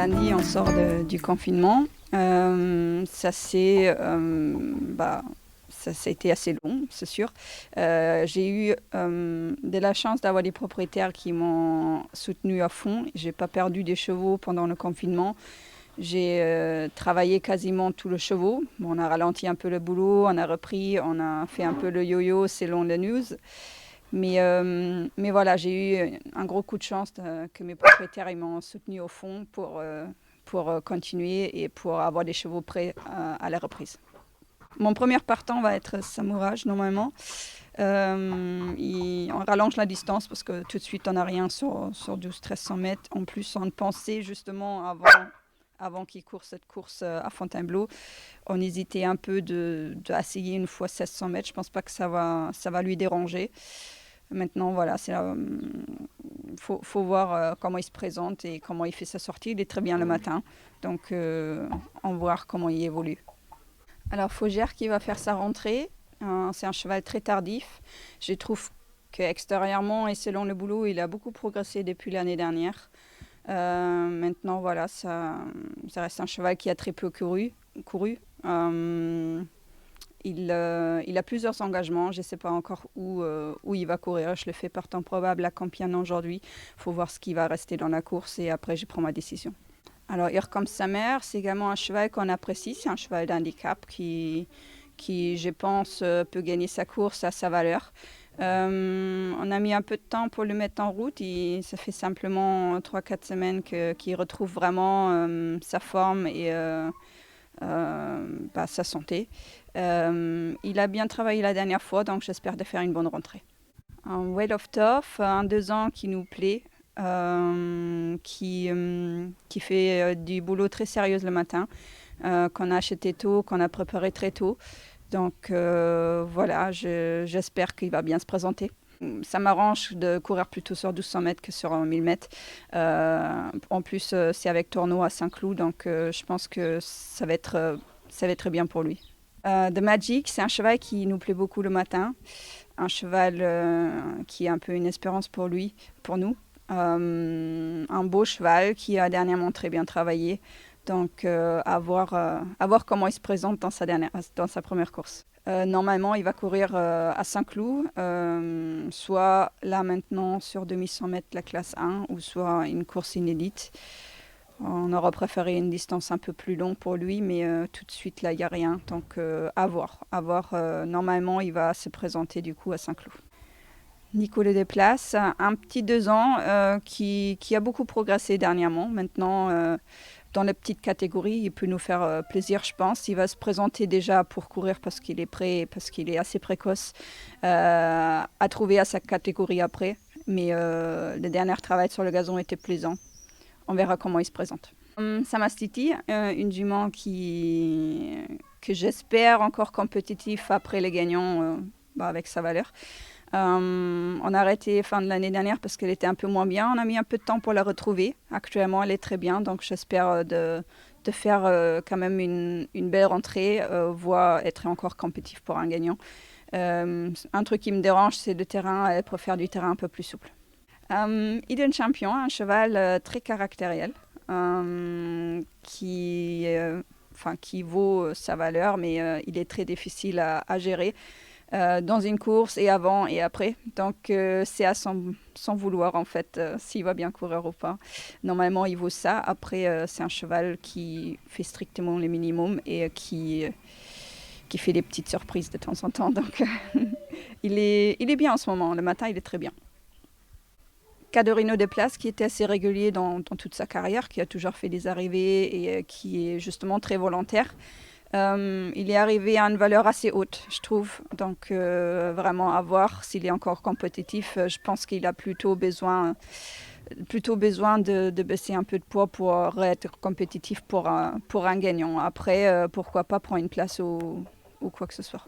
Lundi, on sort du confinement. Ça a été assez long, c'est sûr. J'ai eu de la chance d'avoir des propriétaires qui m'ont soutenu à fond. J'ai pas perdu des chevaux pendant le confinement. J'ai travaillé quasiment tout le chevaux. Bon, on a ralenti un peu le boulot, on a repris, on a fait un peu le yo-yo selon les news. Mais voilà, j'ai eu un gros coup de chance que mes propriétaires ils m'ont soutenu au fond pour continuer et pour avoir des chevaux prêts à la reprise. Mon premier partant va être Samourage normalement. On rallonge la distance parce que tout de suite on n'a rien sur 1200-1300 mètres. En plus, on pensait justement avant qu'il court cette course à Fontainebleau, on hésitait un peu d'essayer une fois 1600 mètres. Je ne pense pas que ça va lui déranger. Maintenant, voilà, faut voir comment il se présente et comment il fait sa sortie. Il est très bien le matin, donc on va voir comment il évolue. Alors, Faugère qui va faire sa rentrée, c'est un cheval très tardif. Je trouve qu'extérieurement et selon le boulot, il a beaucoup progressé depuis l'année dernière. Maintenant, voilà, ça reste un cheval qui a très peu couru. Il a plusieurs engagements. Je ne sais pas encore où il va courir. Je le fais par temps probable à Compiègne aujourd'hui. Il faut voir ce qui va rester dans la course et après, je prends ma décision. Alors, Here sa mère, c'est également un cheval qu'on apprécie. C'est un cheval d'handicap qui je pense, peut gagner sa course à sa valeur. On a mis un peu de temps pour le mettre en route. Ça fait simplement 3-4 semaines qu'il retrouve vraiment sa forme et sa santé. Il a bien travaillé la dernière fois, donc j'espère de faire une bonne rentrée. Un Well of Tough, un 2 ans qui nous plaît, qui fait du boulot très sérieux le matin, qu'on a acheté tôt, qu'on a préparé très tôt. Donc voilà, j'espère qu'il va bien se présenter. Ça m'arrange de courir plutôt sur 1200 mètres que sur 1000 mètres. En plus, c'est avec Tourneau à Saint-Cloud, donc je pense que ça va être très bien pour lui. The Magic, c'est un cheval qui nous plaît beaucoup le matin. Un cheval qui est un peu une espérance pour lui, pour nous. Un beau cheval qui a dernièrement très bien travaillé. Donc, à voir comment il se présente dans sa première course. Normalement, il va courir à Saint-Cloud, soit là maintenant sur 2100 mètres la classe 1, ou soit une course inédite. On aurait préféré une distance un peu plus longue pour lui, mais tout de suite là, il n'y a rien. Donc, à voir. Normalement, il va se présenter du coup à Saint-Cloud. Nico Le Desplaces, un petit 2 ans qui a beaucoup progressé dernièrement. Maintenant, dans la petite catégorie, il peut nous faire plaisir, je pense. Il va se présenter déjà pour courir parce qu'il est prêt, parce qu'il est assez précoce à trouver à sa catégorie après. Mais le dernier travail sur le gazon était plaisant. On verra comment il se présente. Samastiti, une jument que j'espère encore compétitif après les gagnants avec sa valeur. On a arrêté fin de l'année dernière parce qu'elle était un peu moins bien. On a mis un peu de temps pour la retrouver. Actuellement, elle est très bien, donc j'espère de faire quand même une belle rentrée, voire être encore compétitif pour un gagnant. Un truc qui me dérange, c'est le terrain. Elle préfère du terrain un peu plus souple. Hidden Champion, un cheval très caractériel qui vaut sa valeur, mais il est très difficile à gérer. Dans une course et avant et après. Donc, c'est à son vouloir, en fait, s'il va bien courir ou pas. Normalement, il vaut ça. Après, c'est un cheval qui fait strictement le minimum et qui fait des petites surprises de temps en temps. Donc, il est bien en ce moment. Le matin, il est très bien. Cadorino Desplaces, qui était assez régulier dans toute sa carrière, qui a toujours fait des arrivées et qui est justement très volontaire. Il est arrivé à une valeur assez haute, je trouve. Donc, vraiment à voir s'il est encore compétitif. Je pense qu'il a plutôt besoin de baisser un peu de poids pour être compétitif pour un gagnant. Après, pourquoi pas prendre une place ou quoi que ce soit.